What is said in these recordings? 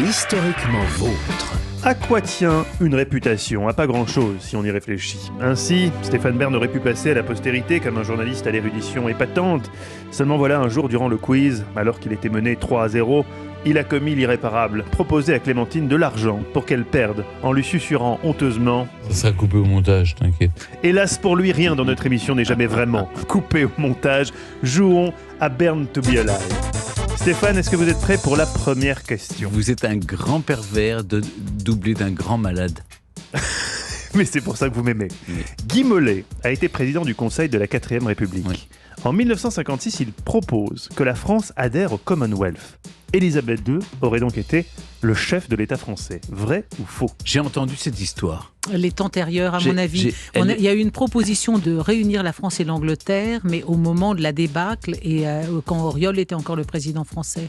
Historiquement vôtre. À quoi tient une réputation ? À pas grand-chose, si on y réfléchit. Ainsi, Stéphane Bern aurait pu passer à la postérité comme un journaliste à l'érudition épatante. Seulement voilà, un jour durant le quiz, alors qu'il était mené 3-0, il a commis l'irréparable, proposé à Clémentine de l'argent pour qu'elle perde, en lui susurrant honteusement « Ça sera coupé au montage, t'inquiète. » Hélas pour lui, rien dans notre émission n'est jamais vraiment coupé au montage. Jouons à Bern to be alive. Stéphane, est-ce que vous êtes prêt pour la première question ? Vous êtes un grand pervers doublé d'un grand malade. Mais c'est pour ça que vous m'aimez. Oui. Guy Mollet a été président du Conseil de la 4ème République. Oui. En 1956, il propose que la France adhère au Commonwealth. Élisabeth II aurait donc été le chef de l'État français. Vrai ou faux ? J'ai entendu cette histoire. Elle est antérieure, à mon avis. Il y a eu une proposition de réunir la France et l'Angleterre, mais au moment de la débâcle, et quand Auriol était encore le président français.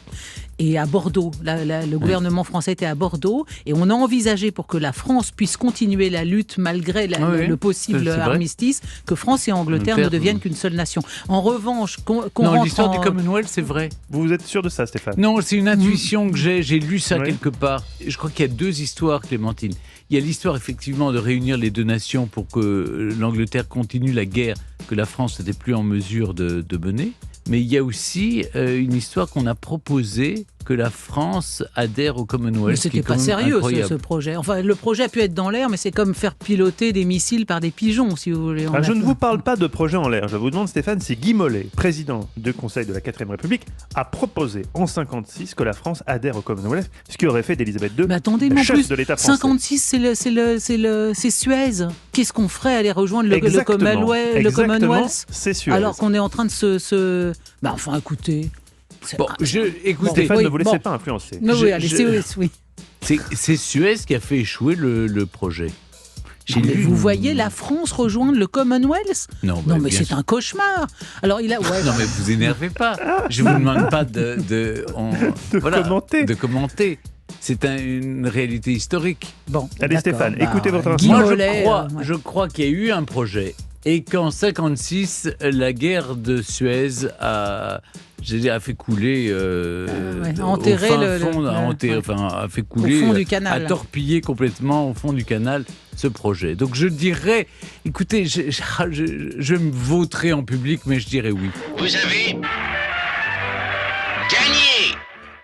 Et à Bordeaux, le gouvernement français était à Bordeaux, et on a envisagé, pour que la France puisse continuer la lutte malgré le possible armistice, que France et Angleterre ne deviennent qu'une seule nation. En revanche, non, l'histoire du Commonwealth, c'est vrai. Vous êtes sûr de ça, Stéphane ? Non, c'est une intuition que j'ai lu ça quelque part. Je crois qu'il y a deux histoires, Clémentine. Il y a l'histoire effectivement de réunir les deux nations pour que l'Angleterre continue la guerre que la France n'était plus en mesure de mener. Mais il y a aussi une histoire qu'on a proposée que la France adhère au Commonwealth. Mais c'était pas sérieux ce projet. Enfin, le projet a pu être dans l'air, mais c'est comme faire piloter des missiles par des pigeons, si vous voulez. Je ne vous parle pas de projet en l'air. Je vous demande, Stéphane, si Guy Mollet, président du Conseil de la 4ème République, a proposé en 1956 que la France adhère au Commonwealth, ce qui aurait fait d'Élisabeth II chef de l'État français. 56, c'est Suez. Qu'est-ce qu'on ferait aller rejoindre le Commonwealth C'est Suez. Alors qu'on est en train de se... enfin, écoutez... écoutez, Stéphane, ne vous laissez pas influencer. C'est Suez qui a fait échouer le projet. Vous voyez la France rejoindre le Commonwealth ? Non, mais c'est un cauchemar. Alors non, mais vous énervez pas. Je vous demande pas de commenter. C'est une réalité historique. Bon, allez Stéphane, écoutez votre instinct. Je crois qu'il y a eu un projet et qu'en 1956, la guerre de Suez a fait couler a fait couler au fond du canal. A torpillé complètement au fond du canal ce projet. Donc je dirais, écoutez, je me vautrerai en public, mais je dirais oui. Vous avez gagné.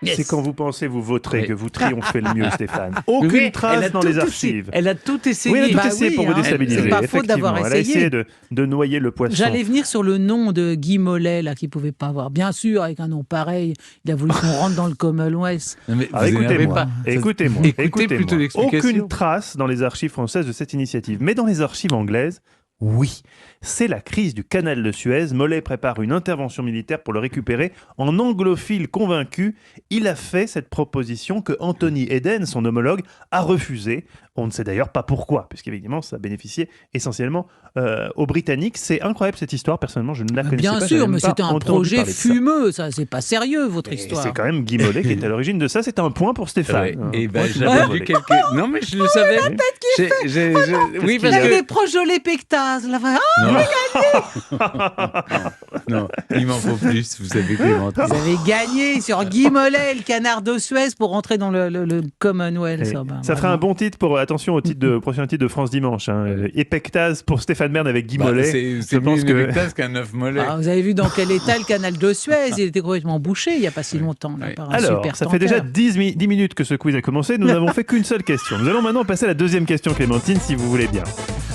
Yes. C'est quand vous pensez vous voterez que vous triomphez le mieux, Stéphane. Aucune trace dans les archives. Elle a tout essayé. Oui, elle a tout essayé pour vous déstabiliser. C'est pas faute d'avoir essayé. Elle a essayé de noyer le poisson. J'allais venir sur le nom de Guy Mollet, là, qui ne pouvait pas avoir. Bien sûr, avec un nom pareil, il a voulu qu'on rentre dans le Commonwealth. Écoutez-moi. Écoutez plutôt l'explication. Aucune trace dans les archives françaises de cette initiative. Mais dans les archives anglaises, oui, c'est la crise du canal de Suez. Mollet prépare une intervention militaire pour le récupérer. En anglophile convaincu, il a fait cette proposition que Anthony Eden, son homologue, a refusée. On ne sait d'ailleurs pas pourquoi, puisqu'évidemment, ça bénéficiait essentiellement aux Britanniques. C'est incroyable cette histoire, personnellement, je ne la connaissais pas. Bien sûr, mais c'était un projet fumeux, ça, c'est pas sérieux, votre histoire. C'est quand même Guy Mollet qui est à l'origine de ça, c'est un point pour Stéphane. J'avais vu quelques... Non, mais je le savais. La tête qui fait... Oui, parce que... des proches de l'épectase, là. Non, il m'en faut plus, vous savez, Clémentine. Vous avez gagné sur Guy Mollet, le canard de Suez, pour rentrer dans le Commonwealth. Ça ferait un bon titre pour, attention au prochain titre de France Dimanche. Épectase pour Stéphane Bern avec Guy Mollet. C'est mieux une épectase qu'un œuf mollet. Vous avez vu dans quel état le canal de Suez, il était complètement bouché il n'y a pas si longtemps. Alors, ça fait déjà 10 minutes que ce quiz a commencé, nous n'avons fait qu'une seule question. Nous allons maintenant passer à la deuxième question, Clémentine, si vous voulez bien.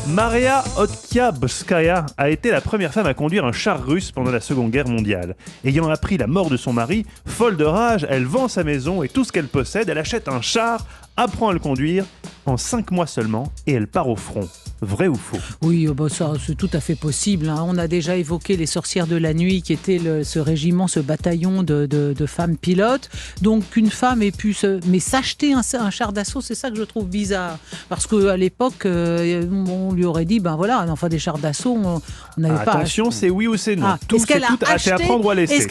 Maria Oktyabskaya a été la première femme à conduire un char russe pendant la Seconde Guerre mondiale. Ayant appris la mort de son mari, folle de rage, elle vend sa maison et tout ce qu'elle possède, elle achète un char, apprend à le conduire en 5 mois seulement et elle part au front. Vrai ou faux ? Oui, ça c'est tout à fait possible. On a déjà évoqué les sorcières de la nuit qui étaient ce régiment, ce bataillon de femmes pilotes. Donc qu'une femme ait pu s'acheter un char d'assaut, c'est ça que je trouve bizarre. Parce qu'à l'époque, on lui aurait dit, des chars d'assaut, on n'avait pas... Attention, c'est oui ou c'est non. C'est à prendre ou à laisser.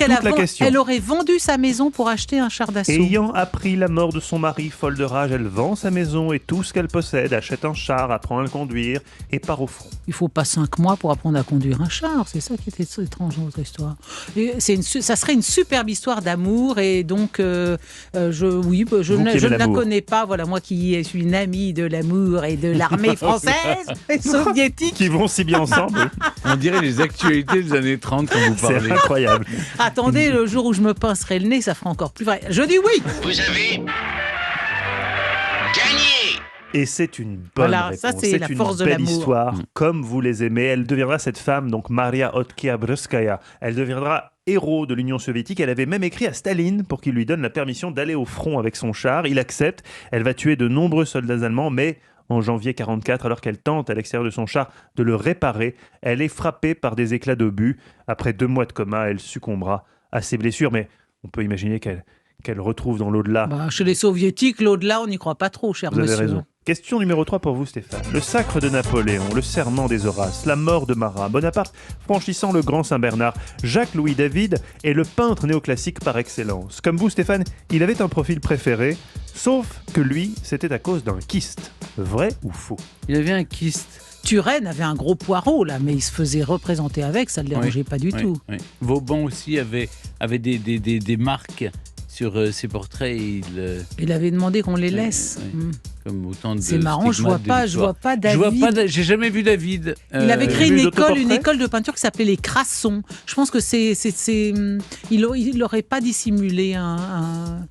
Elle aurait vendu sa maison pour acheter un char d'assaut. Ayant appris la mort de son mari, folle de rage, elle vend sa maison et tout ce qu'elle possède, achète un char, apprend à le conduire. et part au front. Il ne faut pas 5 mois pour apprendre à conduire un char, c'est ça qui était étrange dans votre histoire. Et ça serait une superbe histoire d'amour, et donc je ne la connais pas. Voilà, moi qui suis une amie de l'amour et de l'armée française et soviétique. Qui vont si bien ensemble. On dirait les actualités des années 30 quand vous parlez. C'est incroyable. Attendez, le jour où je me pincerai le nez, ça fera encore plus vrai. Je dis oui. Vous avez gagné. Et c'est une bonne réponse. Ça, c'est la force de l'amour. Une belle histoire, comme vous les aimez. Elle deviendra cette femme, donc Maria Oktyabrskaya. Elle deviendra héros de l'Union soviétique. Elle avait même écrit à Staline pour qu'il lui donne la permission d'aller au front avec son char. Il accepte. Elle va tuer de nombreux soldats allemands, mais en janvier 1944, alors qu'elle tente à l'extérieur de son char de le réparer, elle est frappée par des éclats d'obus. Après 2 mois de coma, elle succombera à ses blessures, mais on peut imaginer qu'elle retrouve dans l'au-delà. Chez les soviétiques, l'au-delà, on n'y croit pas trop, cher monsieur. Vous avez raison. Question numéro 3 pour vous, Stéphane. Le sacre de Napoléon, le serment des Horaces, la mort de Marat, Bonaparte franchissant le grand Saint-Bernard, Jacques-Louis David est le peintre néoclassique par excellence. Comme vous, Stéphane, il avait un profil préféré, sauf que lui, c'était à cause d'un kyste. Vrai ou faux? Il avait un kyste. Turenne avait un gros poireau, là, mais il se faisait représenter avec, ça ne le dérangeait pas du tout. Oui. Vauban aussi avait des marques sur ses portraits. Il avait demandé qu'on les laisse. Comme autant de c'est marrant, je vois pas David. J'ai jamais vu David. Il avait créé une école de peinture qui s'appelait les Crassons. Je pense que il n'aurait pas dissimulé un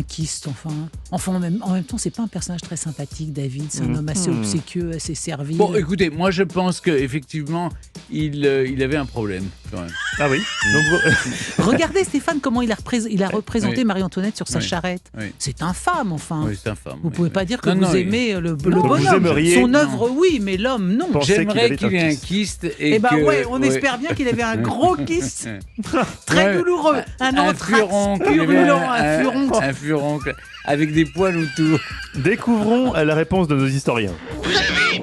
kyste, enfin en même temps, c'est pas un personnage très sympathique, David. C'est un homme assez obséquieux, assez servile. Bon, écoutez, moi je pense qu'effectivement, il avait un problème quand même. Ah oui. Donc, regardez Stéphane comment il a représenté Marie-Antoinette sur sa charrette. Oui. C'est infâme, enfin. Oui, c'est infâme. Vous pouvez pas dire que vous aimez le bonhomme. Aimeriez... Son œuvre, oui, mais l'homme, non. J'aimerais qu'il ait un kyste. On espère bien qu'il avait un gros kyste, très douloureux, un furoncle, un furoncle avec des poils autour. Découvrons la réponse de nos historiens. Vous avez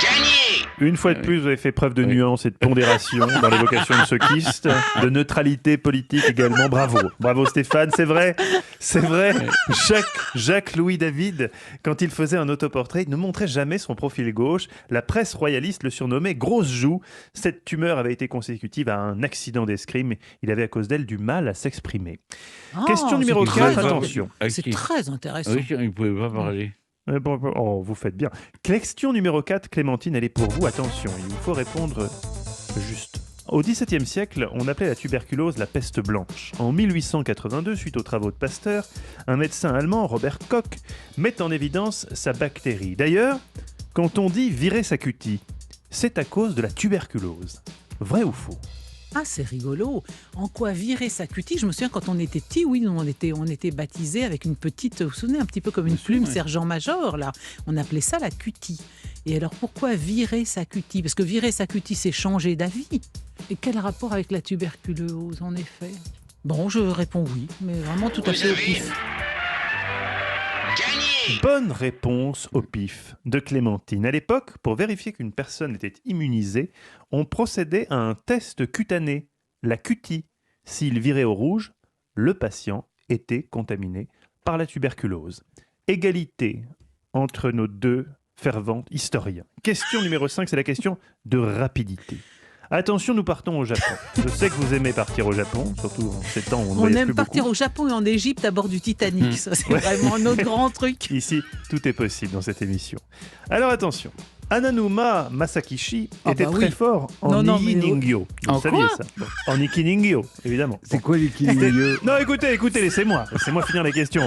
gagné. Une fois de plus, vous avez fait preuve de nuance et de pondération dans l'évocation de ce kyste, de neutralité politique également. Bravo Stéphane, c'est vrai. Jacques-Louis David, quand il faisait un autoportrait, il ne montrait jamais son profil gauche. La presse royaliste le surnommait Grosse Joue. Cette tumeur avait été consécutive à un accident d'escrime. Il avait à cause d'elle du mal à s'exprimer. Question numéro 4, attention. C'est très intéressant. Oui, il ne pouvait pas parler. Oh, vous faites bien. Question numéro 4, Clémentine, elle est pour vous. Attention, il vous faut répondre juste. Au XVIIe siècle, on appelait la tuberculose la peste blanche. En 1882, suite aux travaux de Pasteur, un médecin allemand, Robert Koch, met en évidence sa bactérie. D'ailleurs, quand on dit virer sa cutie, c'est à cause de la tuberculose. Vrai ou faux? Ah, c'est rigolo. En quoi virer sa cutie? Je me souviens quand on était petit, oui, on était baptisés avec une petite, vous vous souvenez, un petit peu comme une plume sergent-major, là. On appelait ça la cutie. Et alors, pourquoi virer sa cutie? Parce que virer sa cutie, c'est changer d'avis. Et quel rapport avec la tuberculose, en effet? Bon, je réponds oui, mais vraiment tout à fait au pif. Bonne réponse au pif de Clémentine. À l'époque, pour vérifier qu'une personne était immunisée, on procédait à un test cutané, la cutie. S'il virait au rouge, le patient était contaminé par la tuberculose. Égalité entre nos deux fervents historiens. Question numéro 5, c'est la question de rapidité. Attention, nous partons au Japon. Je sais que vous aimez partir au Japon, surtout en ces temps où on aime partir au Japon et en Égypte à bord du Titanic. Ça, c'est vraiment notre grand truc. Ici, tout est possible dans cette émission. Alors attention, Ananuma Masakishi était très fort en Niki-Ningyo. Vous saviez ça? En Niki-Ningyo, évidemment. C'est quoi Niki-Ningyo? Non, écoutez, laissez-moi finir la question.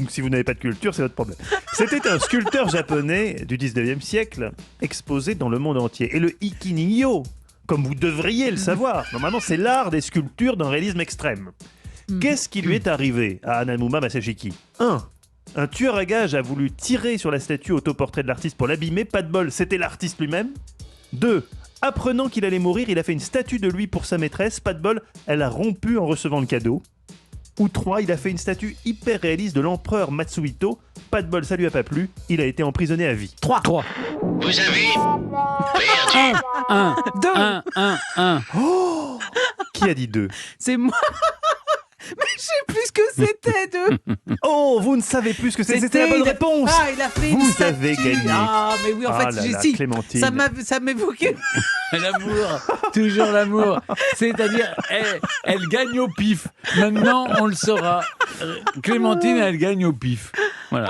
Si vous n'avez pas de culture, c'est votre problème. C'était un sculpteur japonais du 19e siècle, exposé dans le monde entier. Et le Iki-Ningyo, comme vous devriez le savoir, normalement c'est l'art des sculptures d'un réalisme extrême. Qu'est-ce qui lui est arrivé à Ananuma Masakishi? 1. Un tueur à gages a voulu tirer sur la statue autoportrait de l'artiste pour l'abîmer, pas de bol, c'était l'artiste lui-même. 2. Apprenant qu'il allait mourir, il a fait une statue de lui pour sa maîtresse, pas de bol, elle a rompu en recevant le cadeau. Ou 3. Il a fait une statue hyper réaliste de l'empereur Matsuhito, pas de bol, ça lui a pas plu, il a été emprisonné à vie. 3. Vous avez perdu. 1. Oh, qui a dit 2? C'est moi. Mais je sais plus ce que c'était de... Oh, vous ne savez plus ce que c'était la bonne réponse. Ah, il a fait une Vous statue. avez gagné. Ah, mais oui, en fait, là là, si, Clémentine. ça m'évoquait. L'amour, toujours l'amour. C'est-à-dire, elle gagne au pif. Maintenant, on le saura. Clémentine, elle gagne au pif. Voilà.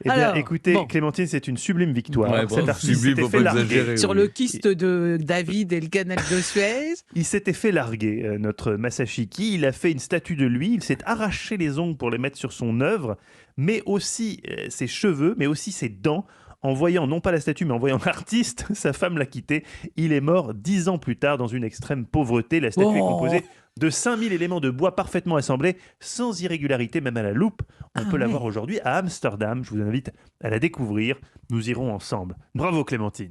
Eh bien, Alors, écoutez, bon. Clémentine, c'est une sublime victoire. Ouais, Cet bravo, artiste sublime, s'était faut fait pas larguer. exagérer. Sur le kyste de David et le canal de Suez. Il s'était fait larguer, notre Masashiki. Il a fait une statue de lui. Il s'est arraché les ongles pour les mettre sur son œuvre, mais aussi ses cheveux, mais aussi ses dents. En voyant, non pas la statue, mais en voyant l'artiste, sa femme l'a quitté. Il est mort 10 ans plus tard dans une extrême pauvreté. La statue est composée de 5000 éléments de bois parfaitement assemblés, sans irrégularité, même à la loupe. On peut la voir aujourd'hui à Amsterdam. Je vous invite à la découvrir. Nous irons ensemble. Bravo Clémentine.